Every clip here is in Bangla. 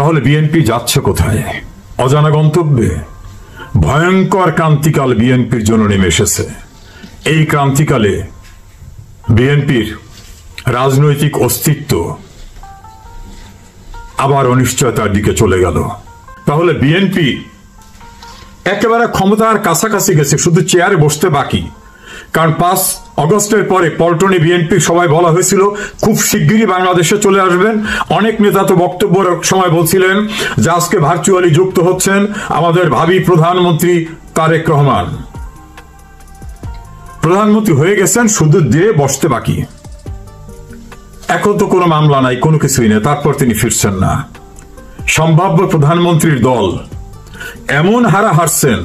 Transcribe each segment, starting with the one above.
তাহলে বিএনপি যাচ্ছে কোথায়? অজানা গন্তব্যে। ভয়ঙ্কর ক্রান্তিকাল বিএনপির জন্য নেমে এসেছে। এই ক্রান্তিকালে বিএনপির রাজনৈতিক অস্তিত্ব আবার অনিশ্চয়তার দিকে চলে গেল। তাহলে বিএনপি একেবারে ক্ষমতার কাছাকাছি গেছে, শুধু চেয়ারে বসতে বাকি। কারণ 5 আগস্টের পরে পল্টনে বিএনপি সবাই বলা হয়েছিল খুব শিগগিরই বাংলাদেশে চলে আসবেন। অনেক নেতা তো বক্তব্যের সময় বলছিলেন যে আজকে ভার্চুয়ালি যুক্ত হচ্ছেন আমাদের ভাবি প্রধানমন্ত্রী তারেক রহমান। প্রধানমন্ত্রী হয়ে গেছেন, শুধু দিয়ে বসতে বাকি। এখন তো কোনো মামলা নাই, কোনো কিছুই নেই, তারপর তিনি ফিরছেন না। সম্ভাব্য প্রধানমন্ত্রীর দল এমন হারছেন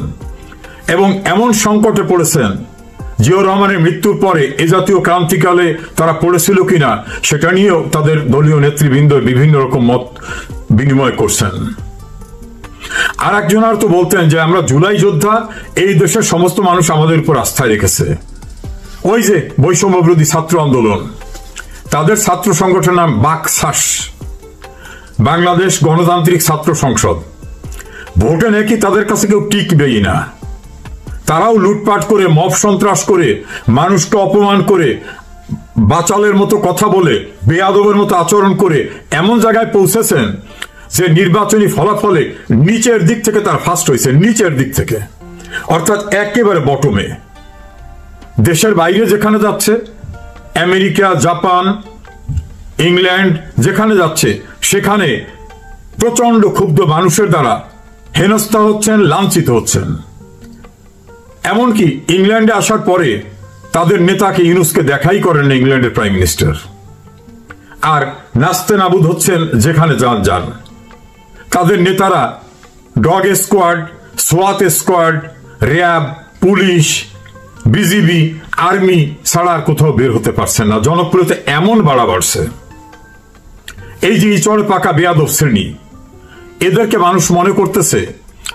এবং এমন সংকটে পড়েছেন, জিয়াউর রহমানের মৃত্যুর পরে এ জাতীয় ক্রান্তিকালে তারা পড়েছিল কিনা সেটা নিয়েও তাদের দলীয় নেতৃবৃন্দ বিভিন্ন রকম মত বিনিময় করছেন। আর একজন আর তো বলতেন যে আমরা জুলাই যোদ্ধা, এই দেশের সমস্ত মানুষ আমাদের উপর আস্থায় রেখেছে। ওই যে বৈষম্য বিরোধী ছাত্র আন্দোলন, তাদের ছাত্র সংগঠনের নাম বাকশাস, বাংলাদেশ গণতান্ত্রিক ছাত্র সংসদ। ভোটে নাকি তাদের কাছে কেউ টিকবেই না। তারাও লুটপাট করে, মব সন্ত্রাস করে, মানুষকে অপমান করে, বাচালের মতো কথা বলে, বেয়াদবের মতো আচরণ করে এমন জায়গায় পৌঁছেছেন যে নির্বাচনী ফলাফলে নিচের দিক থেকে তার ফার্স্ট হয়েছে, নিচের দিক থেকে, অর্থাৎ একেবারে বটমে। দেশের বাইরে যেখানে যাচ্ছে, আমেরিকা, জাপান, ইংল্যান্ড যেখানে যাচ্ছে, সেখানে প্রচন্ড ক্ষুব্ধ মানুষের দ্বারা হেনস্থা হচ্ছেন, লাঞ্ছিত হচ্ছেন। এমনকি ইংল্যান্ডে আসার পরে তাদের নেতাকে ইউনুসকে দেখাই করেন না ইংল্যান্ডের প্রাইম মিনিস্টার। আর নাস্তে নাবুদ হচ্ছেন যেখানে যান। তাদের নেতারা ডগ স্কোয়াড, সোয়াত squad, RAB, police, BGB, army ছাড়া আর কোথাও বের হতে পারছেন না। জনপ্রিয়তা এমন বাড়ছে, এই যে চড় পাকা বেয়াদব শ্রেণী, এদেরকে মানুষ মনে করতেছে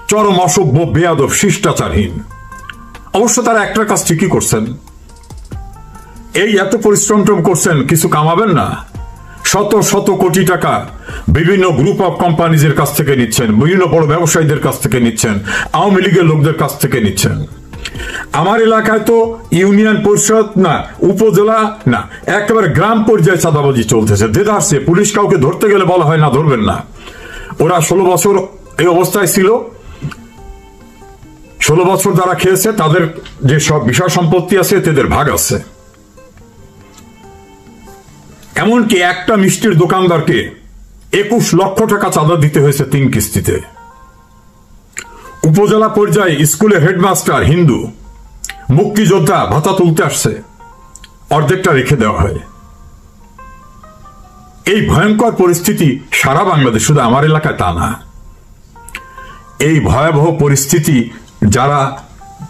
চরম অসভ্য, বেয়াদব, শিষ্টাচারহীন। অবশ্য তারা একটা কাজ ঠিকই করছেন, এই এত পরিশ্রম করছেন, কিছু কামাবেন না। শত শত কোটি টাকা বিভিন্ন গ্রুপ অফ কোম্পানিজের কাছ থেকে নিচ্ছেন, বিভিন্ন বড় ব্যবসায়ীদের কাছ থেকে নিচ্ছেন, আওয়ামী লীগের লোকদের কাছ থেকে নিচ্ছেন। আমার এলাকায় তো ইউনিয়ন পরিষদ না, উপজেলা না, একেবারে গ্রাম পর্যায়ে চাঁদাবাজি চলতেছে, দেদারসে। পুলিশ কাউকে ধরতে গেলে বলা হয় না, ধরবেন না। ওরা 16 বছর এই অবস্থায় ছিল, 16 বছর যারা খেয়েছে তাদের যে সব বিষয় সম্পত্তি আছে তাদের ভাগ আছে। এমনকি একটা মিষ্টির দোকানদারকে 21 লক্ষ টাকা চাঁদা দিতে হয়েছে 3 কিস্তিতে। উপজেলা পর্যায়ে স্কুলের হেডমাস্টার হিন্দু, মুক্তিযোদ্ধা ভাতা তুলতে আসছে, অর্ধেকটা রেখে দেওয়া হয়। এই ভয়ঙ্কর পরিস্থিতি সারা বাংলাদেশ, শুধু আমার এলাকায় তা না। এই ভয়াবহ পরিস্থিতি যারা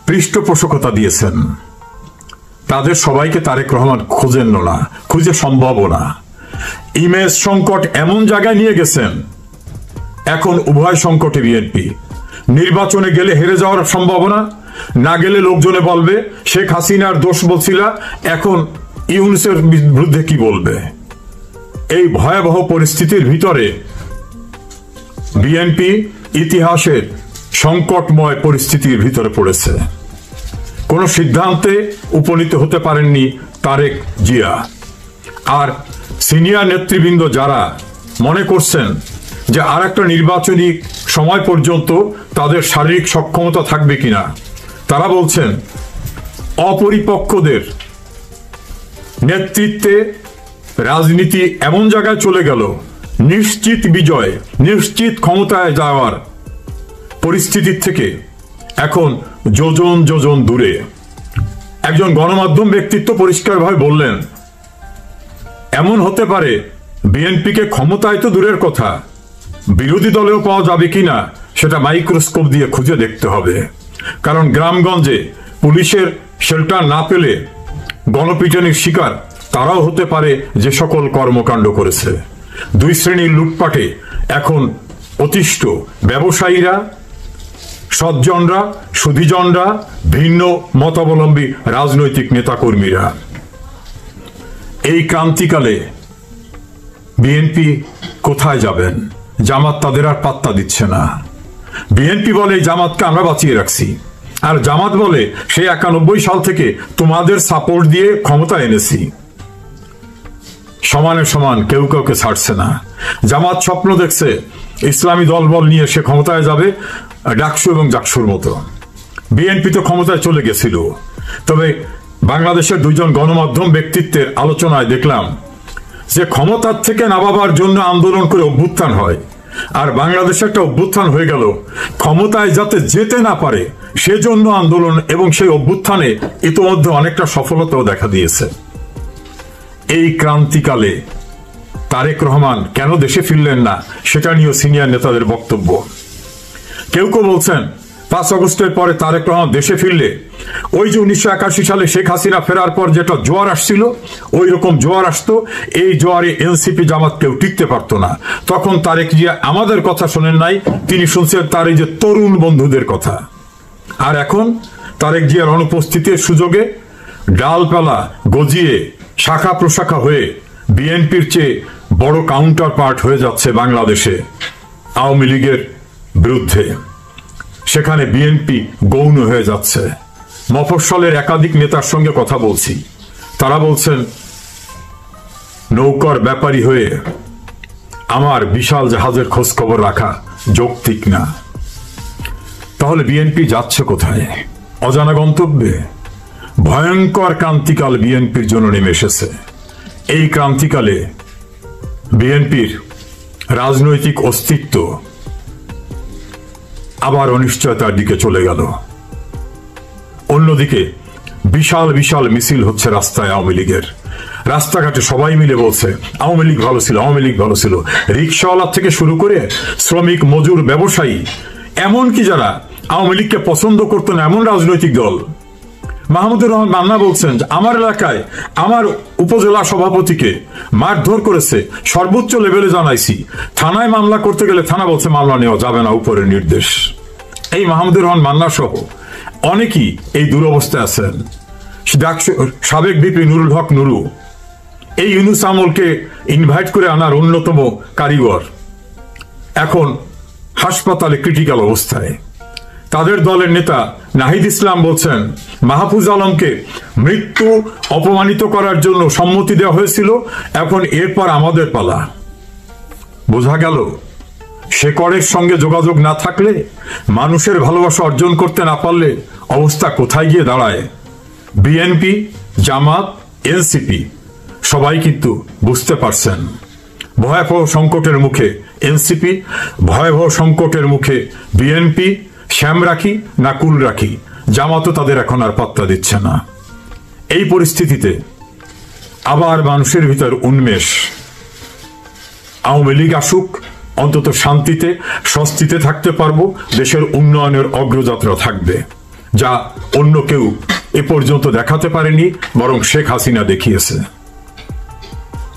পৃষ্ঠপোষকতা দিয়েছেন তাদের সবাইকে তারেক রহমান খোঁজেন না, খুঁজে সম্ভবও না। ইমেজ সংকট এমন জায়গায় নিয়ে গেছেন, এখন উভয় সংকটে বিএনপি। নির্বাচনে গেলে হেরে যাওয়ার সম্ভাবনা, না গেলে লোকজনে বলবে শেখ হাসিনার দোষ বলছিলা, এখন ইউনূসের বিরুদ্ধে কি বলবে। এই ভয়াবহ পরিস্থিতির ভিতরে বিএনপি ইতিহাসের সংকটময় পরিস্থিতির ভিতরে পড়েছে। কোন সিদ্ধান্তে উপনীত হতে পারেননি তারেক জিয়া। আর সিনিয়র নেতৃবৃন্দ যারা মনে করছেন যে আর একটা নির্বাচনী সময় পর্যন্ত তাদের শারীরিক সক্ষমতা থাকবে কিনা, তারা বলছেন অপরিপক্কদের নেতৃত্বে রাজনীতি এমন জায়গায় চলে গেল, নিশ্চিত বিজয়, নিশ্চিত ক্ষমতায় যাওয়ার পরিস্থিতির থেকে এখন যোজন যোজন দূরে। একজন গণমাধ্যম ব্যক্তিত্ব পরিষ্কারভাবে বললেন, এমন হতে পারে বিএনপিকে ক্ষমতায় তো দূরের কথা, বিরোধী দলেও পাওয়া যাবে কিনা সেটা মাইক্রোস্কোপ দিয়ে খুঁজে দেখতে হবে। কারণ গ্রামগঞ্জে পুলিশের শেল্টার না পেলে গণপিটুনির শিকার তারাও হতে পারে যে সকল কর্মকাণ্ড করেছে। 2 শ্রেণীর লুটপাটে এখন অতিষ্ঠ ব্যবসায়ীরা, সজ্জনরা, সুধীজনরা, ভিন্ন মতাবলম্বী রাজনৈতিক নেতাকর্মীরা। এই ক্রান্তিকালে বিএনপি কোথায় যাবেন? জামাত তাদের আর পাত্তা দিচ্ছে না। বিএনপি বলে জামাতকে আমরা বাঁচিয়ে রাখছি, আর জামাত বলে সেই 91 সাল থেকে তোমাদের সাপোর্ট দিয়ে ক্ষমতা এনেছি। সমানে সমান কেউ কাউকে ছাড়ছে না। জামাত স্বপ্ন দেখছে ইসলামী দলবল নিয়ে সে ক্ষমতায় যাবে ডাকসু এবং জাকসুর মতো। বিএনপি তো ক্ষমতায় চলে গেছিল। তবে বাংলাদেশের দুইজন গণমাধ্যম ব্যক্তিত্বের আলোচনায় দেখলাম যে ক্ষমতার থেকে নামাবার জন্য আন্দোলন করে অভ্যুত্থান হয়, আর বাংলাদেশে একটা অভ্যুত্থান হয়ে গেল ক্ষমতায় যাতে যেতে না পারে সেজন্য আন্দোলন, এবং সেই অভ্যুত্থানে ইতিমধ্যে অনেকটা সফলতাও দেখা দিয়েছে। এই ক্রান্তিকালে তারেক রহমান কেন দেশে ফিরলেন না সেটা নিয়েও সিনিয়র নেতাদের বক্তব্য। কেউ কেউ বলছেন 5 আগস্টের পরে তারেক রহমান দেশে ফিরলে ওই যে 1981 সালে শেখ হাসিনা ফেরার পর যেটা জোয়ার আসছিল ওই রকম জোয়ার আসতো। এই জোয়ারে এনসিপি জামাত কেউ টিকতে পারতো না। তখন তারেক জিয়া আমাদের কথা শোনেন নাই, তিনি শুনছেন তার এই যে তরুণ বন্ধুদের কথা। আর এখন তারেক জিয়ার অনুপস্থিতির সুযোগে ডালপালা গজিয়ে শাখা প্রশাখা হয়ে বিএনপির চেয়ে বড় কাউন্টার পার্ট হয়ে যাচ্ছে বাংলাদেশে আওয়ামী লীগের বিরুদ্ধে। সেখানে বিএনপি গৌণ হয়ে যাচ্ছে। মফস্বলের একাধিক নেতার সঙ্গে কথা বলছি, তারা বলছেন নৌকার ব্যাপারী হয়ে আমার বিশাল জাহাজের খোঁজ খবর রাখা যৌক্তিক না। তাহলে বিএনপি যাচ্ছে কোথায়? অজানা গন্তব্যে। ভয়ঙ্কর ক্রান্তিকাল বিএনপির জন্য নেমে এসেছে। এই ক্রান্তিকালে বিএনপির রাজনৈতিক অস্তিত্ব আবার অনিশ্চয়তার দিকে চলে গেল। অন্যদিকে বিশাল বিশাল মিছিল হচ্ছে রাস্তায় আওয়ামী লীগের। রাস্তাঘাটে সবাই মিলে বলছে আওয়ামী লীগ ভালো ছিল, আওয়ামী লীগ ভালো ছিল। রিক্সাওয়ালা থেকে শুরু করে শ্রমিক, মজুর, ব্যবসায়ী, এমনকি যারা আওয়ামী লীগকে পছন্দ করতো না এমন রাজনৈতিক দল, মাহমুদুর রহমান মান্না বলছেন আমার এলাকায় আমার উপজেলা সভাপতিকে মারধর করেছে, সর্বোচ্চ লেভেলে জানাইছি, থানায় মামলা করতে গেলে থানা বলছে মামলা নেওয়া যাবে না, উপরের নির্দেশ। এই মাহমুদুর রহমান মান্না সহ অনেকেই এই দুরবস্থায় আছেন। সাবেক বিপি নুরুল হক নুরু এই ইউনুস আমলকে ইনভাইট করে আনার অন্যতম কারিগর, এখন হাসপাতালে ক্রিটিক্যাল অবস্থায়। তাদের দলের নেতা নাহিদ ইসলাম বলছেন মাহফুজ আলমকে মৃত্যু অপমানিত করার জন্য সম্মতি দেওয়া হয়েছিল, এখন এরপর আমাদের পালা। বোঝা গেল শেকড়ের সঙ্গে যোগাযোগ না থাকলে, মানুষের ভালোবাসা অর্জন করতে না পারলে অবস্থা কোথায় গিয়ে দাঁড়ায়। বিএনপি, জামাত, এনসিপি সবাই কিন্তু বুঝতে পারছেন ভয়াবহ সংকটের মুখে এনসিপি, ভয়াবহ সংকটের মুখে বিএনপি। শ্যাম রাখি না কুল রাখি, জামাতও তাদের এখন আর পাত্তা দিচ্ছে না। এই পরিস্থিতিতে আবার মানুষের ভিতর উন্মেষ, আওয়ামী লীগ আসুক, অন্তত শান্তিতে স্বস্তিতে থাকতে পারবো, দেশের উন্নয়নের অগ্রযাত্রা থাকবে, যা অন্য কেউ এ পর্যন্ত দেখাতে পারেনি, বরং শেখ হাসিনা দেখিয়েছে।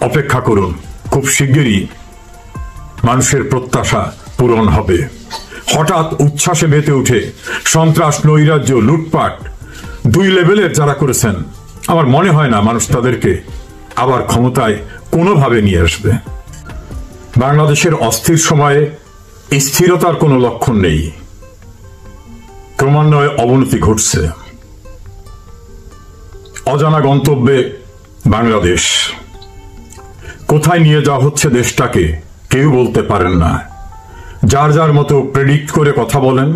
অপেক্ষা করুন, খুব শিগগিরই মানুষের প্রত্যাশা পূরণ হবে। হঠাৎ উচ্ছ্বাসে মেতে উঠে সন্ত্রাস, নৈরাজ্য, লুটপাট 2 লেভেলের যারা করেছেন, আমার মনে হয় না মানুষ তাদেরকে আবার ক্ষমতায় কোনোভাবে নিয়ে আসবে। বাংলাদেশের অস্থির সময়ে স্থিরতার কোনো লক্ষণ নেই, ক্রমান্বয়ে অবনতি ঘটছে। অজানা গন্তব্যে বাংলাদেশ, কোথায় নিয়ে যাওয়া হচ্ছে দেশটাকে কেউ বলতে পারেন না। যার যার মতো প্রেডিক্ট করে কথা বলেন,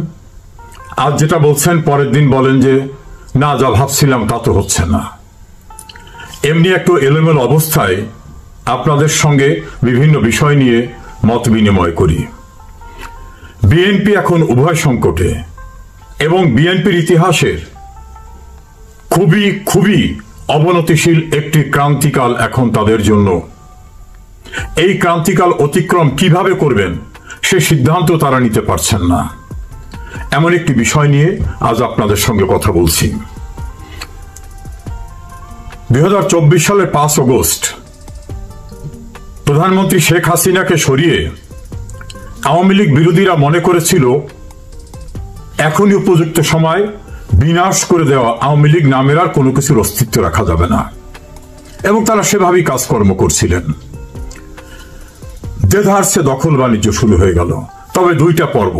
আজ যেটা বলছেন পরের দিন বলেন যে না, যা ভাবছিলাম তা তো হচ্ছে না। এমনি একটু এলোমেলো অবস্থায় আপনাদের সঙ্গে বিভিন্ন বিষয় নিয়ে মত বিনিময় করি। বিএনপি এখন উভয় সংকটে, এবং বিএনপির ইতিহাসের খুবই খুবই অবনতিশীল একটি ক্রান্তিকাল এখন তাদের জন্য। এই ক্রান্তিকাল অতিক্রম কিভাবে করবেন সে সিদ্ধান্ত তারা নিতে পারছেন না। এমন একটি বিষয় নিয়ে আজ আপনাদের সঙ্গে কথা বলছি। 2024 সালের 5 আগস্ট প্রধানমন্ত্রী শেখ হাসিনাকে সরিয়ে আওয়ামী লীগ বিরোধীরা মনে করেছিল এখনই উপযুক্ত সময় বিনাশ করে দেওয়া আওয়ামী লীগ নামের আর কোনো কিছুর অস্তিত্ব রাখা যাবে না, এবং তারা সেভাবেই কাজকর্ম করছিলেন। দেধারসে দখল বাণিজ্য শুরু হয়ে গেল। তবে দুইটা পর্ব।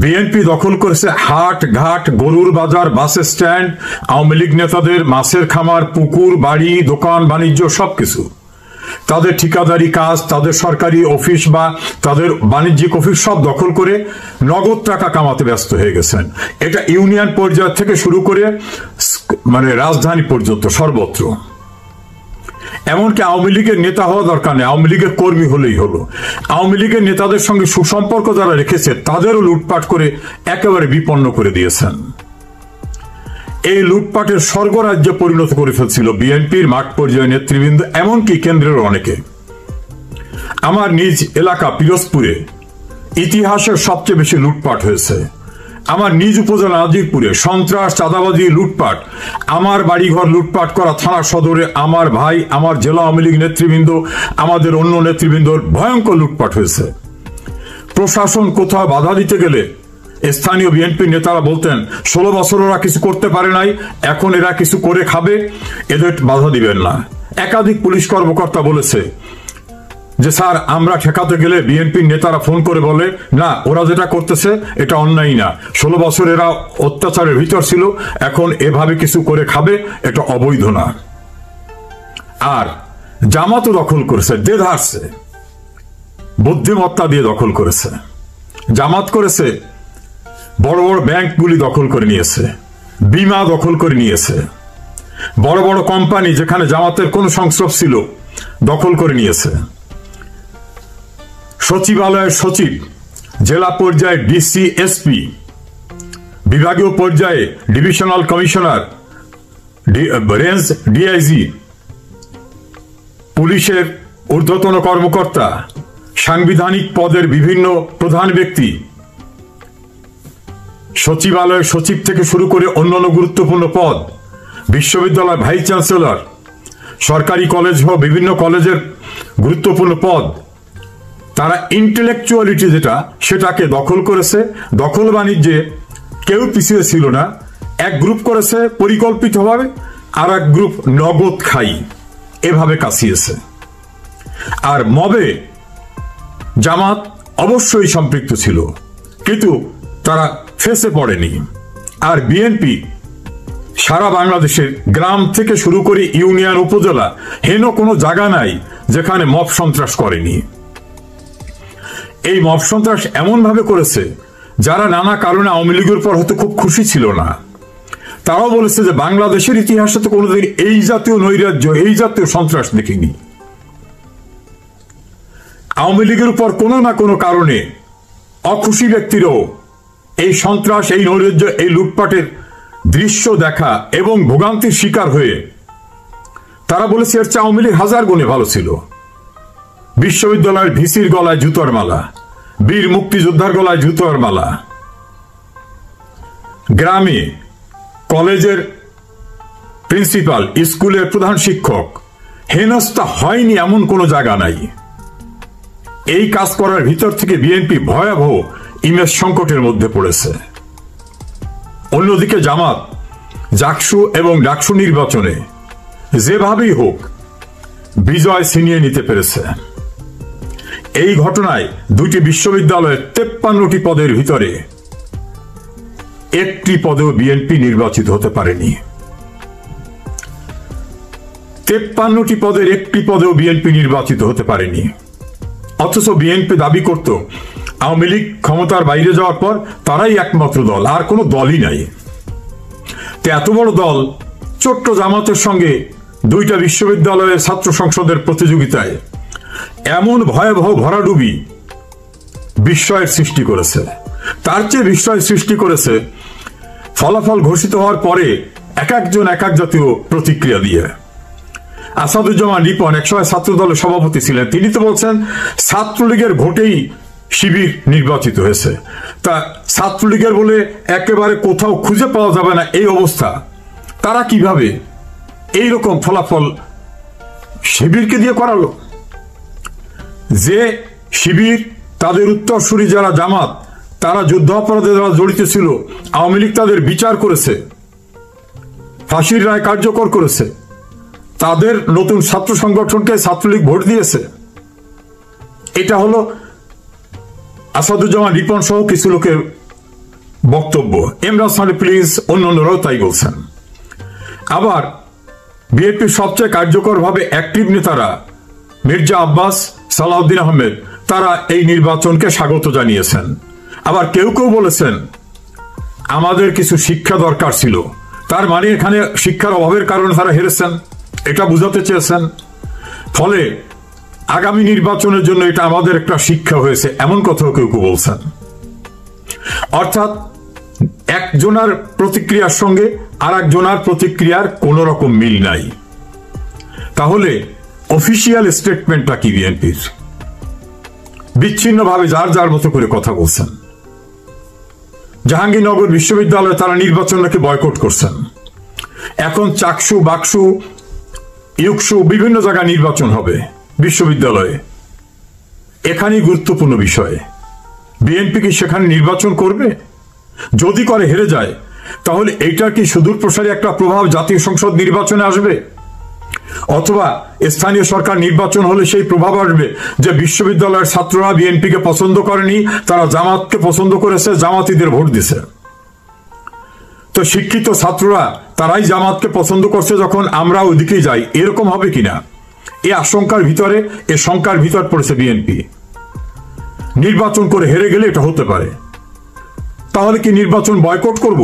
বিএনপি দখল করেছে হাট ঘাট, গরুর বাজার, বাস স্ট্যান্ড, আওয়ামী লীগ নেতাদের মাছের খামার, পুকুর, বাড়ি, দোকান বাণিজ্য সবকিছু। তাদের ঠিকাদারি কাজ, তাদের সরকারি অফিস বা তাদের বাণিজ্যিক অফিস সব দখল করে নগদ টাকা কামাতে ব্যস্ত হয়ে গেছেন। এটা ইউনিয়ন পর্যায় থেকে শুরু করে রাজধানী পর্যন্ত সর্বত্র। এমনকি আওয়ামী লীগের নেতা হওয়া দরকার নেই, আওয়ামী লীগের কর্মী হলেই হলো। আওয়ামী লীগের নেতাদের সঙ্গে সুসম্পর্ক যারা রেখেছে তাদেরও লুটপাট করে একেবারে বিপন্ন করে দিয়েছেন। এই লুটপাটের স্বর্গরাজ্যে পরিণত করে ফেলছিল বিএনপির মাঠ পর্যায়ে নেতৃবৃন্দ, এমনকি কেন্দ্রের অনেকে। আমার নিজ এলাকা পিরোজপুরে ইতিহাসের সবচেয়ে বেশি লুটপাট হয়েছে। আমার নিজ উপজেলা নাজিরপুরে সন্ত্রাস, চাঁদাবাজি, লুটপাট, আমার বাড়িঘর লুটপাট করা, থানা সদরে আমার ভাই, আমার জেলা আওয়ামী লীগ নেতৃবৃন্দ, আমাদের অন্য নেতৃবৃন্দর ভয়ঙ্কর লুটপাট হয়েছে। প্রশাসন কোথাও বাধা দিতে গেলে স্থানীয় বিএনপি নেতারা বলতেন 16 বছর ওরা কিছু করতে পারে নাই, এখন এরা কিছু করে খাবে, এদের বাধা দিবেন না। একাধিক পুলিশ কর্মকর্তা বলেছে যে স্যার, আমরা ঠেকাতে গেলে বিএনপির নেতারা ফোন করে বলে না, ওরা যেটা করতেছে এটা অন্যায় না, 16 বছর এরা অত্যাচারের ভিতর ছিল, এখন এভাবে কিছু করে খাবে, এটা অবৈধ না। আর জামাতও দখল করেছে, দেধারসে বুদ্ধিমত্তা দিয়ে দখল করেছে। জামাত করেছে বড় বড় ব্যাংকগুলি দখল করে নিয়েছে, বিমা দখল করে নিয়েছে, বড় বড় কোম্পানি যেখানে জামাতের কোন সংস্রব ছিল দখল করে নিয়েছে। সচিবালয়ের সচিব, জেলা পর্যায়ে ডিসি, এসপি, বিভাগীয় পর্যায়ে ডিভিশনাল কমিশনার, রেঞ্জ ডিআইজি, পুলিশের ঊর্ধ্বতন কর্মকর্তা, সাংবিধানিক পদের বিভিন্ন প্রধান ব্যক্তি, সচিবালয়ের সচিব থেকে শুরু করে অন্যান্য গুরুত্বপূর্ণ পদ, বিশ্ববিদ্যালয় ভাইস চ্যান্সেলর, সরকারি কলেজ ও বিভিন্ন কলেজের গুরুত্বপূর্ণ পদ, তারা ইন্টেলেকচুয়ালিটি যেটা সেটাকে দখল করেছে। দখল বাণিজ্যে কেউ পিছিয়ে ছিল না। এক গ্রুপ করেছে পরিকল্পিতভাবে, আর এক গ্রুপ নগদ খাই এভাবে কাছিয়েছে। আর মবে জামাত অবশ্যই সম্পৃক্ত ছিল, কিন্তু তারা ফেসে পড়েনি। আর বিএনপি সারা বাংলাদেশের গ্রাম থেকে শুরু করে ইউনিয়ন, উপজেলা, হেন কোনো জায়গা নাই যেখানে মব সন্ত্রাস করেনি। এই মব সন্ত্রাস এমন ভাবে করেছে যারা নানা কারণে আওয়ামী লীগের পর হয়তো খুব খুশি ছিল না, তারাও বলেছে যে বাংলাদেশের ইতিহাসে তো কোনোদিন এই জাতীয় নৈরাজ্য, এই জাতীয় সন্ত্রাস দেখিনি। আওয়ামী লীগের উপর কোনো না কোনো কারণে অখুশি ব্যক্তিরাও এই সন্ত্রাস, এই নৈরাজ্য, এই লুটপাটের দৃশ্য দেখা এবং ভোগান্তির শিকার হয়ে তারা বলেছে এর চেয়ে আওয়ামী লীগ হাজার গুণে ভালো ছিল। বিশ্ববিদ্যালয়ের ভিসির গলায় জুতোর মালা, বীর মুক্তিযোদ্ধার গলায় জুতোর মালা, গ্রামে কলেজের প্রিন্সিপাল, স্কুলের প্রধান শিক্ষক হেনস্থা হয়নি এমন কোনো জায়গা নাই। এই কাজ করার ভিতর থেকে বিএনপি ভয়াবহ ইমেজ সংকটের মধ্যে পড়েছে। অন্যদিকে জামাত জাকসু এবং ডাকসু নির্বাচনে যেভাবেই হোক বিজয় ছিনিয়ে নিতে পেরেছে। এই ঘটনায় দুইটি বিশ্ববিদ্যালয়ের 53টি পদের ভিতরে একটি পদেও বিএনপি নির্বাচিত হতে পারেনি। 53টি পদের একটি পদেও বিএনপি নির্বাচিত হতে পারেনি। অথচ বিএনপি দাবি করত আওয়ামী লীগ ক্ষমতার বাইরে যাওয়ার পর তারাই একমাত্র দল, আর কোনো দলই নাই। এত বড় দল ছোট্ট জামাতের সঙ্গে দুইটা বিশ্ববিদ্যালয়ের ছাত্র সংসদের প্রতিযোগিতায় এমন ভয়াবহ ভরাডুবি বিস্ময়ের সৃষ্টি করেছে। তার চেয়ে বিস্ময় সৃষ্টি করেছে ফলাফল ঘোষিত হওয়ার পরে এক একজন এক এক জাতীয় প্রতিক্রিয়া দিয়ে। আসাদুজ্জামান রিপন একসময় ছাত্র দলের সভাপতি ছিলেন, তিনি তো বলছেন ছাত্রলীগের ভোটেই শিবির নির্বাচিত হয়েছে। তা ছাত্রলীগের বলে একেবারে কোথাও খুঁজে পাওয়া যাবে না এই অবস্থা, তারা কিভাবে এইরকম ফলাফল শিবিরকে দিয়ে করালো? যে শিবির, তাদের উত্তরসূরি যারা জামাত, তারা যুদ্ধাপরাধে যারা জড়িত ছিল, আওয়ামী লীগ তাদের বিচার করেছে, ফাঁসির রায় কার্যকর করেছে, তাদের নতুন ছাত্র সংগঠনকে ছাত্রলীগ ভোট দিয়েছে। এটা হলো আসাদুজ্জামান রিপন সহ কিছু লোকের বক্তব্য। ইমরান সানি প্লিজ অন্যান্যরাও তাই বলছেন। আবার বিএনপির সবচেয়ে কার্যকরভাবে অ্যাক্টিভ নেতারা মির্জা আব্বাস, সালাউদ্দিন আহমেদ, তারা এই নির্বাচনকে স্বাগত জানিয়েছেন। আবার কেউ কেউ বলেছেন আমাদের কিছু শিক্ষা দরকার ছিল, তার মানে এখানে শিক্ষার অভাবের কারণে তারা হেরেছেন, এটা বুঝাতে চেয়েছেন। ফলে আগামী নির্বাচনের জন্য এটা আমাদের একটা শিক্ষা হয়েছে, এমন কথাও কেউ কেউ বলছেন। অর্থাৎ একজনের প্রতিক্রিয়ার সঙ্গে আর একজনের প্রতিক্রিয়ার কোন রকম মিল নাই। তাহলে অফিসিয়াল স্টেটমেন্টটা কি বিএনপির? বিচ্ছিন্নভাবে যার যার মতো করে কথা বলছেন। জাহাঙ্গীরনগর বিশ্ববিদ্যালয়ে তারা নির্বাচনকে বয়কট করছেন। এখন চাকসু, বাকসু, ইউকসু বিভিন্ন জায়গায় নির্বাচন হবে বিশ্ববিদ্যালয়ে। এখানেই গুরুত্বপূর্ণ বিষয়, বিএনপি কি সেখানে নির্বাচন করবে? যদি করে হেরে যায়, তাহলে এইটার কি সুদূর প্রসারী একটা প্রভাব জাতীয় সংসদ নির্বাচনে আসবে? অথবা স্থানীয় সরকার নির্বাচন হলে সেই প্রভাব আসবে যে বিশ্ববিদ্যালয়ের ছাত্ররা বিএনপিকে পছন্দ করেনি, তারা জামাতকে পছন্দ করেছে, জামাতিদের ভোট দিছে। তো শিক্ষিত ছাত্ররা তারাই জামাতকে পছন্দ করছে যখন আমরা ওইদিকেই যাই, এরকম হবে কিনা এই আশঙ্কার ভিতরে, এ শঙ্কার ভিতর পড়েছে বিএনপি। নির্বাচন করে হেরে গেলে এটা হতে পারে। তাহলে কি নির্বাচন বয়কট করব?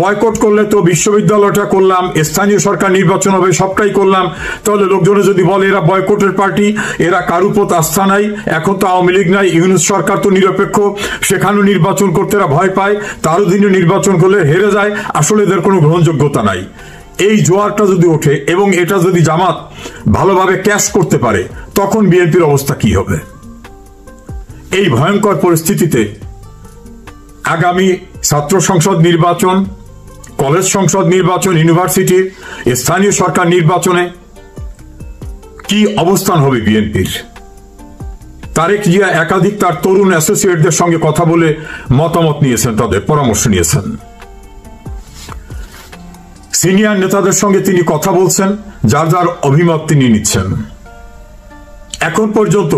বয়কট করলে তো বিশ্ববিদ্যালয়টা করলাম, স্থানীয় সরকার নির্বাচন হবে, সবটাই করলাম। তাহলে লোকজনে যদি বলে এরা বয়কটের পার্টি, এরা কারুর উপর আস্থা নাই, এখন তো আওয়ামী লীগ নাই, ইউনূস সরকার তো নিরপেক্ষ, সেখানেও নির্বাচন করতে এরা ভয় পায়, তার অধীনে নির্বাচন করলে হেরে যায়, আসলে এদের কোনো গ্রহণযোগ্যতা নাই। এই জোয়ারটা যদি ওঠে এবং এটা যদি জামাত ভালোভাবে ক্যাশ করতে পারে, তখন বিএনপির অবস্থা কি হবে? এই ভয়ঙ্কর পরিস্থিতিতে আগামী ছাত্র সংসদ নির্বাচন, কলেজ সংসদ নির্বাচন, ইউনিভার্সিটি, স্থানীয় সরকার নির্বাচনে কি অবস্থান হবে বিএনপির? তারেক জিয়া একাধিক তার তরুণ অ্যাসোসিয়েটদের সঙ্গে কথা বলে মতামত নিয়েছেন, তাদের পরামর্শ নিয়েছেন। সিনিয়র নেতাদের সঙ্গে তিনি কথা বলছেন, যার যার অভিমত তিনি নিচ্ছেন। এখন পর্যন্ত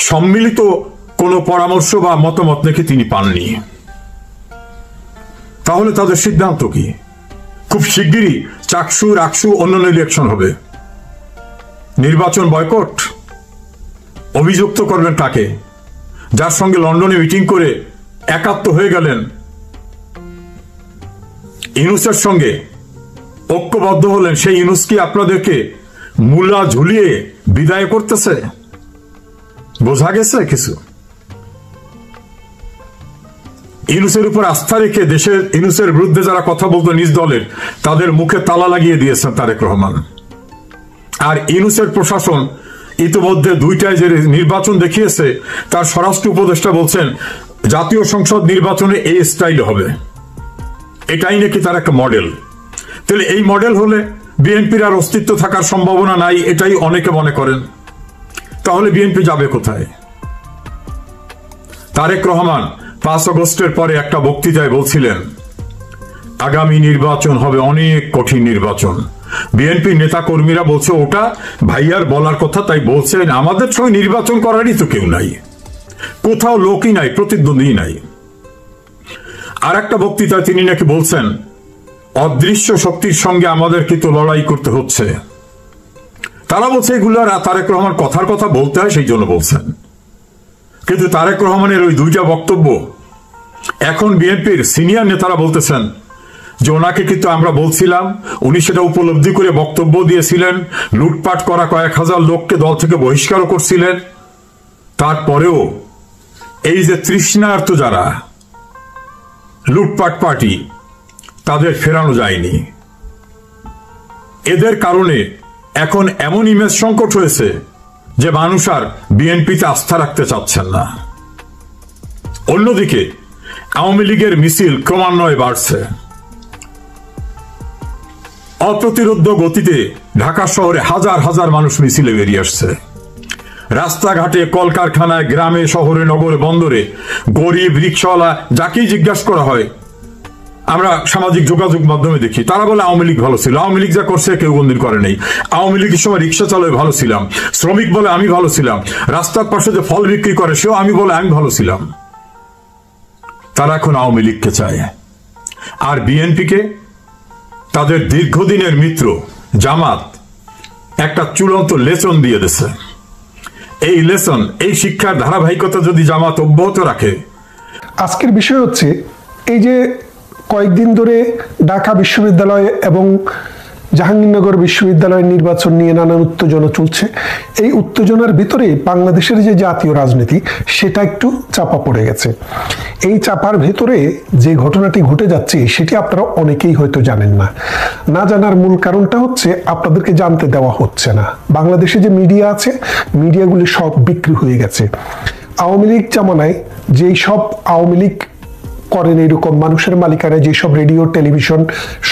সম্মিলিত কোনো পরামর্শ বা মতামত নাকি তিনি পাননি। তাহলে তাদের সিদ্ধান্ত কি? খুব শিগগিরই চাকসু, রাকসু, অন্যান্য ইলেকশন হবে, নির্বাচন বয়কট। অভিযুক্ত করবেন কাকে? যার সঙ্গে লন্ডনে মিটিং করে একাত্ম হয়ে গেলেন, ইউনূসের সঙ্গে ঐক্যবদ্ধ হলেন, সেই ইউনূস কি আপনাদেরকে মূলা ঝুলিয়ে বিদায় করতেছে? বোঝা গেছে কিছু? ইউনূসের উপর আস্থা রেখে দেশের ইউনূসের বিরুদ্ধে যারা কথা বলতো নিজ দলের, তাদের মুখে তালা লাগিয়ে দিয়েছেন তারেক রহমান। আর ইউনূসের প্রশাসন ইতিমধ্যে দুইটায় যে নির্বাচন দেখিয়েছে, তার স্বরাষ্ট্র উপদেষ্টা বলছেন জাতীয় সংসদ নির্বাচনে এই স্টাইল হবে, এটাই নাকি তার একটা মডেল। তাহলে এই মডেল হলে বিএনপির আর অস্তিত্ব থাকার সম্ভাবনা নাই, এটাই অনেকে মনে করেন। তাহলে বিএনপি যাবে কোথায়? তারেক রহমান 5 আগস্টের পরে একটা বক্তৃতায় বলছিলেন আগামী নির্বাচন হবে অনেক কঠিন নির্বাচন। বিএনপি নেতা কর্মীরা বলছে ওটা ভাইয়ার বলার কথা, তাই বলছেন আমাদের সঙ্গে নির্বাচন করারই তো কেউ নাই, কোথাও লোকই নাই, প্রতিদ্বন্দ্বী নাই। আর একটা বক্তৃতায় তিনি নাকি বলছেন অদৃশ্য শক্তির সঙ্গে আমাদের কিন্তু লড়াই করতে হচ্ছে। তারা বলছে এগুলো তারেক রহমান কথার কথা বলতে হয়, সেই জন্য বলছেন। কিন্তু তারেক রহমানের ওই দুইটা বক্তব্য এখন বিএনপির সিনিয়র নেতারা বলতেছেন যে ওনাকে কিন্তু আমরা বলছিলাম, উনি সেটা উপলব্ধি করে বক্তব্য দিয়েছিলেন, লুটপাট করা কয়েক হাজার লোককে দল থেকে বহিষ্কারও করছিলেন। তারপরেও এই যে তৃষ্ণার্ত যারা লুটপাট পার্টি, তাদের ফেরানো যায়নি। এদের কারণে এখন এমন ইমেজ সংকট হয়েছে যে মানুষ আর বিএনপিতে আস্থা রাখতে চাচ্ছেন না। অন্যদিকে আওয়ামী লীগের মিছিল ক্রমান্বয়ে বাড়ছে। অপ্রতিরোধ্য গতিতে ঢাকা শহরে হাজার হাজার মানুষ মিছিলে বেরিয়ে আসছে। রাস্তাঘাটে, কলকারখানায়, গ্রামে, শহরে, নগরে, বন্দরে, গরিব, রিকশাওয়ালা, যাকেই জিজ্ঞাসা করা হয় আমরা সামাজিক যোগাযোগ মাধ্যমে দেখি, তারা বলে আওয়ামী লীগ ভালো ছিল, আওয়ামী লীগ যা করছে কেউ কোনদিন করে নেই, আওয়ামী লীগের সময় রিক্সা চালায় ভালো ছিলাম, শ্রমিক বলে আমি ভালো ছিলাম, রাস্তার পাশে যে ফল বিক্রি করে সেও আমি বলে আমি ভালো ছিলাম। তারা এখন আওয়ামী লীগকে চায়। আর বিএনপিকে তাদের দীর্ঘদিনের মিত্র জামাত একটা চূড়ান্ত লেসন দিয়ে দিছে। এই লেসন, এই শিক্ষার ধারাবাহিকতা যদি জামাত অব্যাহত রাখে। আজকের বিষয় হচ্ছে এই যে কয়েকদিন ধরে ঢাকা বিশ্ববিদ্যালয় এবং জাহাঙ্গীরনগর বিশ্ববিদ্যালয়ের নির্বাচন নিয়ে নানান উত্তেজনা চলছে। এই উত্তেজনার ভিতরে বাংলাদেশের যে জাতীয় রাজনীতি সেটা একটু চাপা পড়ে গেছে। এই চাপার ভেতরে যে ঘটনাটি ঘটে যাচ্ছে সেটি আপনারা অনেকেই হয়তো জানেন না। না জানার মূল কারণটা হচ্ছে আপনাদেরকে জানতে দেওয়া হচ্ছে না। বাংলাদেশে যে মিডিয়া আছে, মিডিয়াগুলি সব বিক্রি হয়ে গেছে। আওয়ামী লীগ জামানায় যেই সব আওয়ামী লীগ করেন এরকম মানুষের মালিকানা যেসব রেডিও, টেলিভিশন,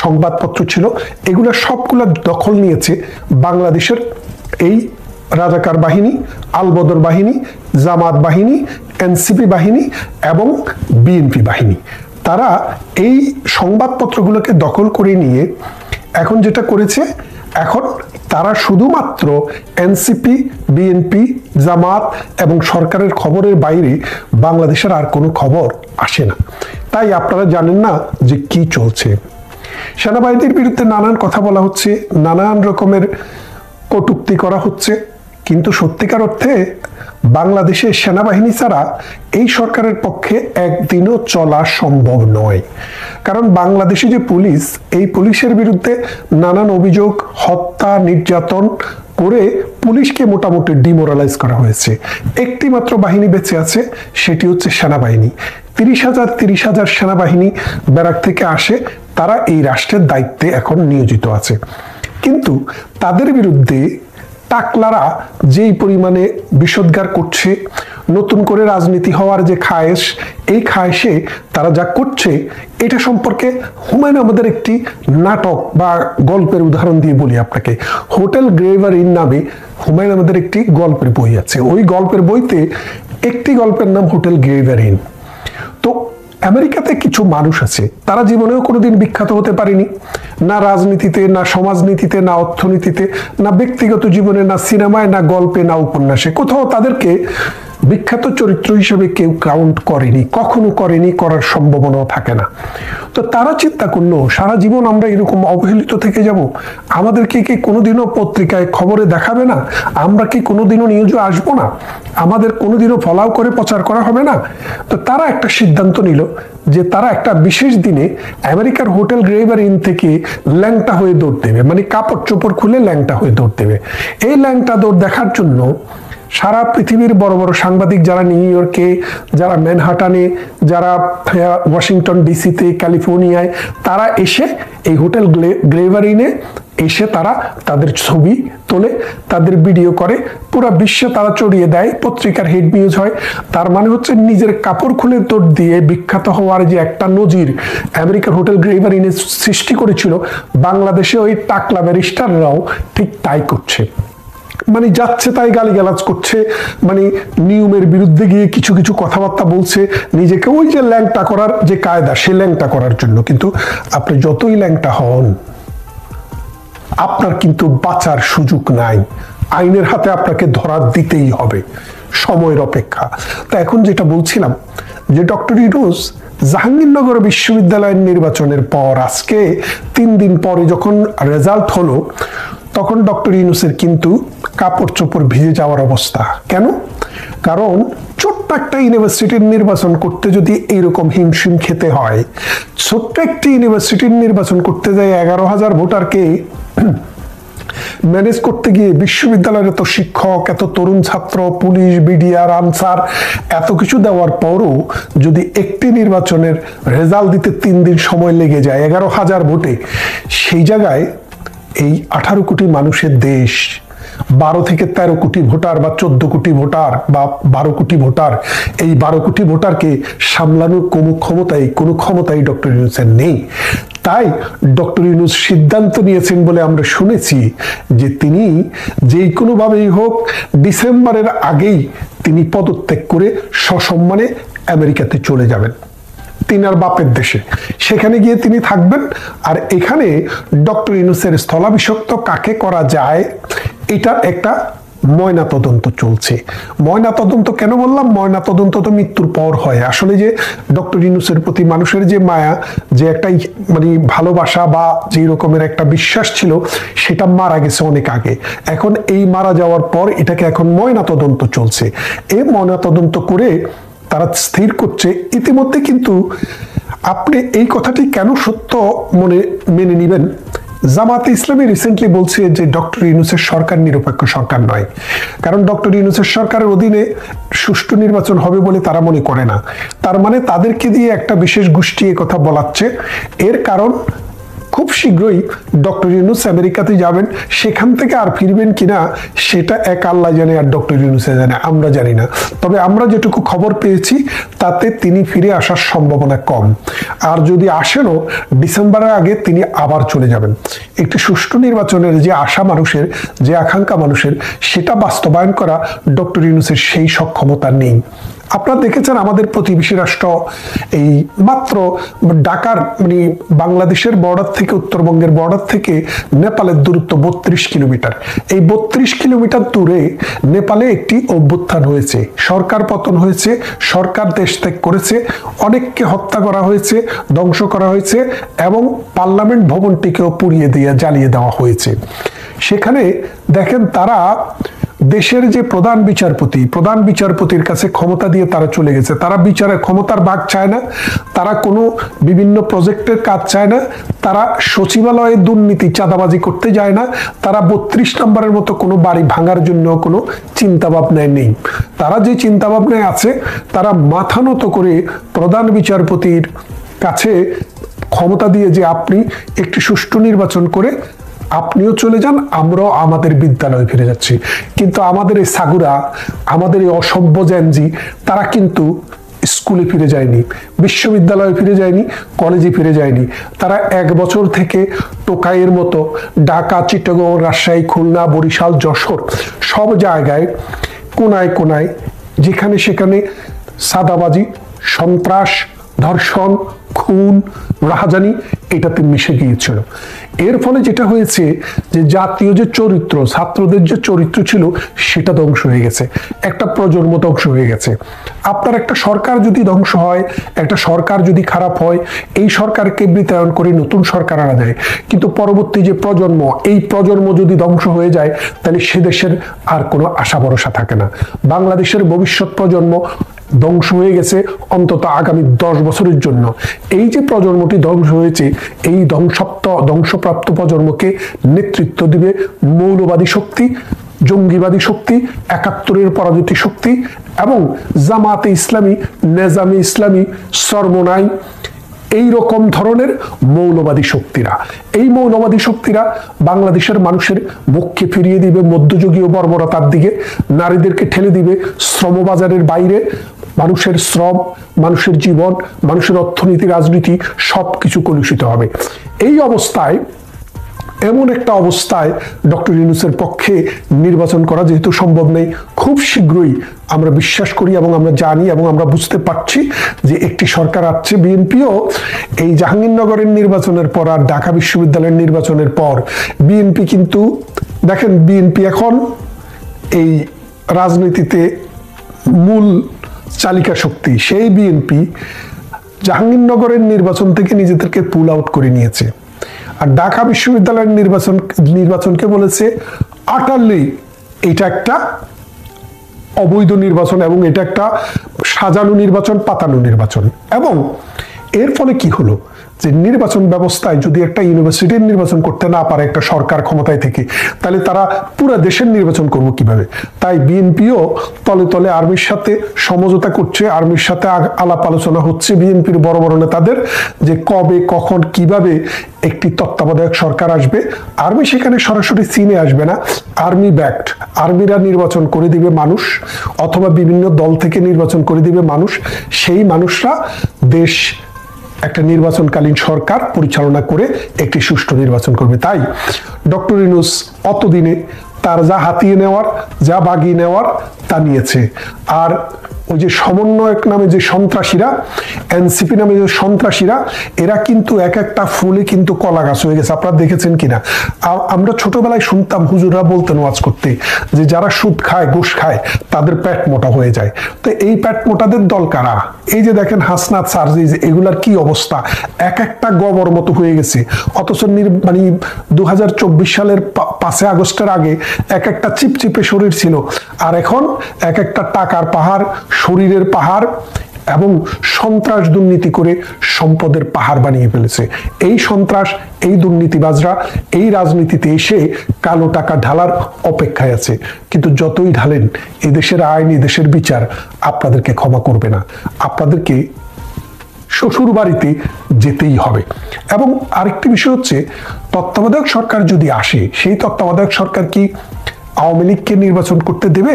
সংবাদপত্র ছিল, এগুলো সবগুলো দখল নিয়েছে বাংলাদেশের এই রাজাকার বাহিনী, আলবদর বাহিনী, জামাত বাহিনী, এনসিপি বাহিনী এবং বিএনপি বাহিনী। তারা এই সংবাদপত্রগুলোকে দখল করে নিয়ে এখন যেটা করেছে, এখন তারা শুধুমাত্র এনসিপি, বিএনপি, জামাত এবং সরকারের খবরের বাইরে বাংলাদেশের আর কোনো খবর আসে না। তাই আপনারা জানেন না যে কি চলছে। সেনাবাহিনীর বিরুদ্ধে নানান কথা বলা হচ্ছে, নানান রকমের কটূক্তি করা হচ্ছে, কিন্তু সত্যিকার অর্থে বাংলাদেশের সেনাবাহিনী ছাড়া এই সরকারের পক্ষে একদিনও চলা সম্ভব নয়। কারণ বাংলাদেশে যে পুলিশ, এই পুলিশের বিরুদ্ধে নানান অভিযোগ, হত্যা, নির্যাতন করে পুলিশকে মোটামুটি ডিমোরালাইজ করা হয়েছে। একটি মাত্র বাহিনী বেঁচে আছে, সেটি হচ্ছে সেনাবাহিনী। 30,000 সেনাবাহিনী ব্যারাক থেকে আসে, তারা এই রাষ্ট্রের দায়িত্বে এখন নিয়োজিত আছে। কিন্তু তাদের বিরুদ্ধে টাকলারা যেই পরিমাণে বিষোদ্গার করছে, নতুন করে রাজনীতি হওয়ার যে খায়েশ, এই খায়েশে তারা যা করছে এটা সম্পর্কে হুমায়ুন আমাদের একটি নাটক বা গল্পের উদাহরণ দিয়ে বলি আপনাকে। হোটেল গ্রেভার ইন নামে হুমায়ুন আমাদের একটি গল্পের বই আছে। ওই গল্পের বইতে একটি গল্পের নাম হোটেল গ্রেভার ইন। তো আমেরিকাতে কিছু মানুষ আছে, তারা জীবনেও কোনোদিন বিখ্যাত হতে পারেনি, না রাজনীতিতে, না সমাজনীতিতে, না অর্থনীতিতে, না ব্যক্তিগত জীবনে, না সিনেমায়, না গল্পে, না উপন্যাসে। কোথাও তাদেরকে বিখ্যাত চরিত্র হিসেবে কেউ কাউন্ট করেনি, কখনো করেনি, করার সম্ভাবনাও থাকে না। তো তারা চিন্তা করলো সারা জীবন আমরা এরকম অবহেলিত থেকে যাব, আমাদেরকে কি কোনোদিনও পত্রিকায় খবরে দেখাবে না, আমরা কি কোনোদিনও নিউজে আসবো না, আমাদের কোনোদিনও ফলাও করে প্রচার করা হবে না। তো তারা একটা সিদ্ধান্ত নিল যে তারা একটা বিশেষ দিনে আমেরিকার হোটেল গ্রেভার ইন থেকে ল্যাংটা হয়ে দৌড় দেবে, মানে কাপড় চোপড় খুলে ল্যাংটা হয়ে দৌড় দেবে। এই ল্যাংটা দৌড় দেখার জন্য সারা পৃথিবীর বড় বড় সাংবাদিক, যারা নিউ ইয়র্কে, যারা ম্যানহাটানে, যারা ওয়াশিংটন ডিসিতে, ক্যালিফোর্নিয়ায়, তারা এসে এই হোটেল গ্রেভার ইনে এসে তারা তাদের ছবি তোলে, তাদের ভিডিও করে, পুরো বিশ্বে তারা ছড়িয়ে দেয়, পত্রিকার হেড নিউজ হয়। তার মানে হচ্ছে নিজের কাপড় খুলে দৌড় দিয়ে বিখ্যাত হওয়ার যে একটা নজির আমেরিকার হোটেল গ্রেভার ইনে সৃষ্টি করেছিল, বাংলাদেশে ওই টাকলা ব্যারিস্টাররাও ঠিক তাই করছে। মানে যাচ্ছে তাই গালিগালাজ করছে, মানে নিয়মের বিরুদ্ধে গিয়ে কিছু কিছু কথাবার্তা বলছে, নিজেকে ওই যে ল্যাংটা করার যে কায়দা, সে ল্যাংটা করার জন্য। কিন্তু আপনি যতই ল্যাংটা হন, আপনার কিন্তু বাঁচার সুযোগ নাই, আইনের হাতে আপনাকে ধরা দিতেই হবে, সময়ের অপেক্ষা। তা এখন যেটা বলছিলাম যে ডক্টর ইউনূস জাহাঙ্গীরনগর বিশ্ববিদ্যালয়ের নির্বাচনের পর আজকে 3 দিন পরে যখন রেজাল্ট হলো, তখন ডক্টর ইউনূসের কিন্তু কাপড় চোপড় ভিজে যাওয়ার অবস্থা। কেন? কারণ ছোট্ট একটা ইউনিভার্সিটির নির্বাচন করতে যদি এইরকম হিমশিম খেতে হয়, ছোট্ট একটি ইউনিভার্সিটির নির্বাচন করতে যায় 11,000 ভোটারকে ম্যানেজ করতে গিয়ে, বিশ্ববিদ্যালয়ের এত শিক্ষক, এত তরুণ ছাত্র, পুলিশ, বিডিআর, আনসার, এত কিছু দেওয়ার পরও যদি একটি নির্বাচনের রেজাল্ট দিতে 3 দিন সময় লেগে যায় 11,000 ভোটে, সেই জায়গায় এই 18 কোটি মানুষের দেশ, 12 থেকে 13 কোটি ভোটার বা 14 কোটি ভোটার বা 12 কোটি ভোটার, এই 12 কোটি ভোটারকে সামলানোর কোনো ক্ষমতাই ডক্টর ইউনূসের নেই। তাই ডক্টর ইউনূস সিদ্ধান্ত নিয়েছেন বলে আমরা শুনেছি যে তিনি যেই কোনোভাবেই হোক ডিসেম্বরের আগেই তিনি পদত্যাগ করে সসম্মানে আমেরিকাতে চলে যাবেন। তিনার বাপের দেশে, সেখানে গিয়ে তিনি থাকবেন। আর এখানে ডক্টর ইউনূসের স্থলাভিষিক্ত কাকে করা যায় এটার একটা ময়না তদন্ত চলছে। ময়না তদন্ত কেন বললাম? ময়না তদন্ত তো মৃত্যুর পর হয়। আসলে যে ডক্টর ইউনূসের প্রতি মানুষের যে মায়া, যে একটা মানে ভালোবাসা বা যে রকমের একটা বিশ্বাস ছিল, সেটা মারা গেছে অনেক আগে। এখন এই মারা যাওয়ার পর এটাকে এখন ময়না তদন্ত চলছে। এই ময়না তদন্ত করে তারা স্থির করছে। ইতিমধ্যে কিন্তু আপনি এই কথাটি কেন সত্য মেনে নেবেন? জামাতে ইসলামী রিসেন্টলি বলছে যে ডক্টর ইউনূসের সরকার নিরপেক্ষ সরকার নয়, কারণ ডক্টর ইউনূসের সরকারের অধীনে সুষ্ঠু নির্বাচন হবে বলে তারা মনে করে না। তার মানে তাদেরকে দিয়ে একটা বিশেষ গোষ্ঠী কথা বলাচ্ছে। এর কারণ খুব শীঘ্রই ডক্টর ইউনূস আমেরিকাতে যাবেন, সেখান থেকে আর ফিরবেন কিনা সেটা এক আল্লাহ জানে আর ডক্টর ইউনূস জানে, আমরা জানি না। তবে আমরা যেটুকু খবর পেয়েছি তাতে তিনি ফিরে আসার সম্ভাবনা কম। আর যদি আসেনও, ডিসেম্বরের আগে তিনি আবার চলে যাবেন। একটি সুষ্ঠু নির্বাচনের যে আশা মানুষের, যে আকাঙ্ক্ষা মানুষের, সেটা বাস্তবায়ন করা ডক্টর ইউনূসের সেই সক্ষমতা নেই। আপনারা দেখেছেন আমাদের প্রতিবেশী রাষ্ট্র এই মাত্র ঢাকার মানে বাংলাদেশের বর্ডার থেকে, উত্তরবঙ্গের বর্ডার থেকে নেপালের দূরত্ব 32 কিলোমিটার। এই 32 কিলোমিটার দূরে নেপালে একটি অভ্যুত্থান হয়েছে, সরকার পতন হয়েছে, সরকার দেশ ত্যাগ করেছে, অনেককে হত্যা করা হয়েছে, ধ্বংস করা হয়েছে এবং পার্লামেন্ট ভবনটিকেও পুড়িয়ে দিয়ে জ্বালিয়ে দেওয়া হয়েছে। সেখানে দেখেন তারা দেশের যে প্রধান বিচারপতির কাছে ক্ষমতা দিয়ে তারা চলে গেছে। তারা বিচারের ক্ষমতার ভাগ চায় না, তারা কোনো বিভিন্ন প্রজেক্টের কাজ চায় না, তারা সচিবালয়ে দুর্নীতি চাঁদাবাজি করতে যায় না, তারা 32 নম্বরের মতো কোনো বাড়ি ভাঙার জন্য কোনো চিন্তা ভাবনায় নেই। তারা যে চিন্তা ভাবনায় আছে, তারা মাথা নত করে প্রধান বিচারপতির কাছে ক্ষমতা দিয়ে যে আপনি একটি সুষ্ঠু নির্বাচন করে আপনিও চলে যান, আমরাও আমাদের বিদ্যালয়ে ফিরে যাচ্ছি। কিন্তু আমাদের এই সাগুরা, আমাদের এই অসভ্য জ্যানজি, তারা কিন্তু স্কুলে ফিরে যায়নি, বিশ্ববিদ্যালয়ে ফিরে যায়নি, কলেজে ফিরে যায়নি। তারা 1 বছর থেকে টোকাইয়ের মতো ঢাকা, চিটাগং, রাজশাহী, খুলনা, বরিশাল, যশোর সব জায়গায় কোনায় কোনায় যেখানে সেখানে সাদাবাজি, সন্ত্রাস, ধর্ষণ, খুন, রাহাজানি এটাতে মিশে গিয়েছিল। এর ফলে যেটা হয়েছে যে জাতীয় যে চরিত্র, ছাত্রদের যে চরিত্র ছিল, সেটা ধ্বংস হয়ে গেছে, একটা প্রজন্ম ধ্বংস হয়ে গেছে। আপনার একটা সরকার যদি ধ্বংস হয়, একটা সরকার যদি খারাপ হয়, এই সরকারকে বিতাড়ন করে নতুন সরকার আনা যায়, কিন্তু পরবর্তী যে প্রজন্ম, এই প্রজন্ম যদি ধ্বংস হয়ে যায়, তাহলে সে দেশের আর কোনো আশা ভরসা থাকে না। বাংলাদেশের ভবিষ্যৎ প্রজন্ম ধ্বংস হয়ে গেছে অন্তত আগামী 10 বছরের জন্য। এই যে প্রজন্মটি ধ্বংস হয়েছে, এই ধ্বংসপ্রাপ্ত প্রজন্মকে নেতৃত্ব দিবে মৌলবাদী শক্তি, জঙ্গিবাদী শক্তি, 71-এর পরাজিত শক্তি এবং জামাতে ইসলামী, নেজামে ইসলামী, সরমনাই, এই রকম ধরনের মৌলবাদী শক্তিরা। এই মৌলবাদী শক্তিরা বাংলাদেশের মানুষের মুখকে ফিরিয়ে দিবে মধ্যযুগীয় বর্বরতার দিকে, নারীদেরকে ঠেলে দিবে শ্রমবাজারের বাইরে। মানুষের শ্রম, মানুষের জীবন, মানুষের অর্থনীতি, রাজনীতি সবকিছু কলুষিত হবে। এই অবস্থায়, এমন একটা অবস্থায় ডক্টর ইউনূসের পক্ষে নির্বাচন করা যেহেতু সম্ভব নেই, খুব শীঘ্রই আমরা বিশ্বাস করি এবং আমরা জানি এবং আমরা বুঝতে পারছি যে একটি সরকার আসছে। বিএনপিও এই জাহাঙ্গীরনগরের নির্বাচনের পর আর ঢাকা বিশ্ববিদ্যালয়ের নির্বাচনের পর বিএনপি কিন্তু দেখেন, বিএনপি এখন এই রাজনীতিতে মূল চালিকা শক্তি। সেই বিএনপি জাহাঙ্গীরনগরের নির্বাচন থেকে নিজেদেরকে পুল আউট করে নিয়েছে, আর ঢাকা বিশ্ববিদ্যালয়ের নির্বাচনকে বলেছে আটারলি এটা একটা অবৈধ নির্বাচন এবং এটা একটা সাজানো নির্বাচন, পাতানো নির্বাচন। এবং এর ফলে কি হলো যে নির্বাচন ব্যবস্থায় যদি একটা ইউনিভার্সিটির নির্বাচন করতে না পারে একটা সরকার ক্ষমতায় থেকে, তাহলে তারা পুরো দেশের নির্বাচন করবো কিভাবে? তাই বিএনপিও তলে তলে আর্মির সাথে সমঝোতা করছে, আর্মির সাথে আলাপ আলোচনা হচ্ছে বিএনপির বড় বড় নেতাদের, যে কবে, কখন, কিভাবে একটি তত্ত্বাবধায়ক সরকার আসবে। আর্মি সেখানে সরাসরি চীনে আসবে না, আর্মি ব্যাকড, আর্মিরা নির্বাচন করে দিবে মানুষ, অথবা বিভিন্ন দল থেকে নির্বাচন করে দিবে মানুষ। সেই মানুষরা দেশ একটা নির্বাচনকালীন সরকার পরিচালনা করে একটি সুষ্ঠু নির্বাচন করবে। তাই ডক্টর ইউনূস অতদিনে তার যা হাতিয়ে নেওয়ার, যা বাগিয়ে নেওয়ার, তা নিয়েছে। আর ওই যে সমন্বয়ক নামে যে সন্ত্রাসীরা, এনসিপি নামে যে সন্ত্রাসীরা, এরা কিন্তু এক একটা ফুলে কিন্তু কলা গাছ হয়ে গেছে। আপনারা দেখেছেন কিনা? আমরা ছোটবেলায় শুনতাম, হুজুররা বলতেন ওয়াজ করতে, যে যারা সুদ খায়, ঘুষ খায়, তাদের পেট মোটা হয়ে যায়। তো এই পেট মোটাদের দল কারা? এই যে দেখেন হাসনাত, সার্জিজ, এগুলার কি অবস্থা, এক একটা গবর মতো হয়ে গেছে। অথচ মানে 2024 সালের 5 আগস্টের আগে এক একটা চিপচিপে শরীর ছিল, আর এখন এক একটা টাকার পাহাড়, শরীরের পাহাড়, এবং সন্ত্রাস দুর্নীতি করে সম্পদের পাহাড় বানিয়ে ফেলেছে। এই সন্ত্রাস, এই দুর্নীতিবাজরা এই রাজনীতিতে এসে কালো টাকা ঢালার অপেক্ষায় আছে। কিন্তু যতই ঢালেন, এই দেশের আইন, এই দেশের বিচার আপনাদেরকে ক্ষমা করবে না। আপনাদেরকে শ্বশুর বাড়িতে যেতেই হবে। এবং আরেকটি বিষয় হচ্ছে, তত্ত্বাবধায়ক সরকার যদি আসে, সেই তত্ত্বাবধায়ক সরকার কি আওয়ামী লীগকে নির্বাচন করতে দেবে?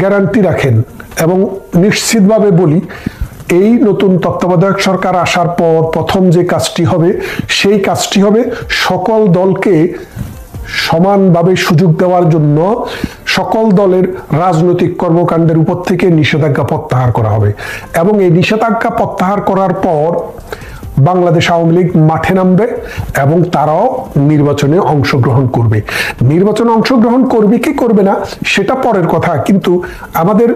গ্যারান্টি রাখেন। এবং নিশ্চিতভাবে বলি, এই নতুন তত্ত্বাবধায়ক সরকার আসার পর প্রথম যে কাজটি হবে, সেই কাজটি হবে সকল দলকে সমানভাবে সুযোগ দেওয়ার জন্য সকল দলের রাজনৈতিক কর্মকাণ্ডের উপর থেকে নিষেধাজ্ঞা প্রত্যাহার করা হবে। এবং এই নিষেধাজ্ঞা প্রত্যাহার করার পর বাংলাদেশ আওয়ামী লীগ মাঠে নামবে এবং তারাও নির্বাচনে অংশগ্রহণ করবে। নির্বাচনে অংশগ্রহণ করবে কি করবে না সেটা পরের কথা, কিন্তু আমাদের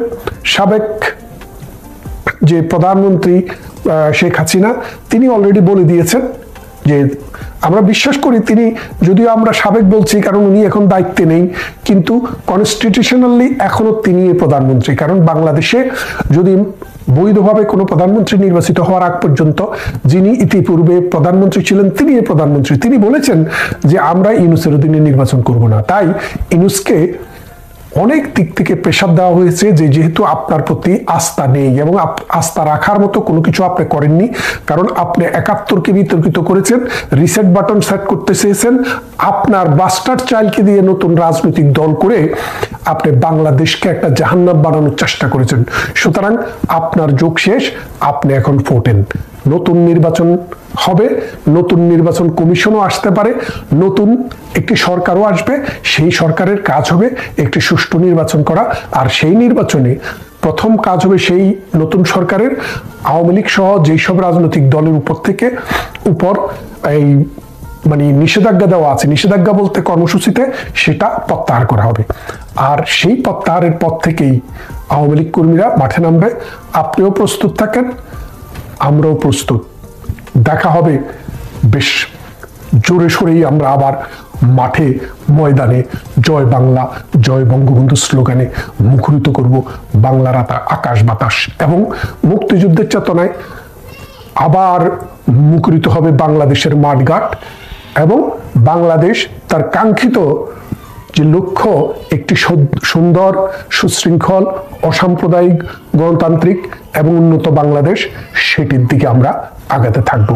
সাবেক যে প্রধানমন্ত্রী শেখ হাসিনা, তিনি অলরেডি বলে দিয়েছেন যে, আমরা বিশ্বাস করি তিনি, যদিও আমরা সাবেক বলছি কারণ উনি এখন দায়িত্বে নেই, কিন্তু কনস্টিটিউশনালি এখনো তিনি প্রধানমন্ত্রী। কারণ বাংলাদেশে যদি বৈধভাবে কোনো প্রধানমন্ত্রী নির্বাচিত হওয়ার আগ পর্যন্ত যিনি ইতিপূর্বে প্রধানমন্ত্রী ছিলেন, তিনি প্রধানমন্ত্রী। তিনি বলেছেন যে আমরা ইউনূসের অধীনে নির্বাচন করব না। তাই ইউনূসকে অনেক দিক থেকে প্রেসার দেওয়া হয়েছে যে যেহেতু আপনার প্রতি আস্থা নেই এবং আস্থা রাখার মতো কোনো কিছু আপনি করেননি, কারণ আপনি 71কে বিতর্কিত করেছেন, রিসেট বাটন সেট করতে চেয়েছেন, আপনার বাস্টার্ড চাইল্ডকে দিয়ে নতুন রাজনৈতিক দল করে আপনি বাংলাদেশকে একটা জাহান্নাম বানানোর চেষ্টা করেছেন। সুতরাং আপনার যোগ শেষ, আপনি এখন ফোটেন। নতুন নির্বাচন হবে, নতুন নির্বাচন কমিশনও আসতে পারে, নতুন একটি সরকারও আসবে। সেই সরকারের কাজ হবে একটি সুষ্ঠু নির্বাচন করা, আর সেই নির্বাচনে প্রথম কাজ হবে সেই নতুন সরকারের আওয়ামী লীগ সহ যেসব রাজনৈতিক দলের উপর এই মানে নিষেধাজ্ঞা দেওয়া আছে, নিষেধাজ্ঞা বলতে কর্মসূচিতে, সেটা প্রত্যাহার করা হবে। আর সেই প্রত্যাহারের পর থেকেই আওয়ামী লীগ কর্মীরা মাঠে নামবে। আপনিও প্রস্তুত থাকেন, আমরাও প্রস্তুত। দেখা হবে বেশ জোরে সোরেই, আমরা আবার মাঠে ময়দানে জয় বাংলা, জয় বঙ্গবন্ধু স্লোগানে মুখরিত করব বাংলার আকাশ বাতাস, এবং মুক্তিযুদ্ধের চেতনায় আবার মুখরিত হবে বাংলাদেশের মাঠঘাট, এবং বাংলাদেশ তার কাঙ্ক্ষিত যে লক্ষ্য, একটি সুন্দর, সুশৃঙ্খল, অসাম্প্রদায়িক, গণতান্ত্রিক এবং উন্নত বাংলাদেশ, সেটির দিকে আমরা আগাতে থাকবো।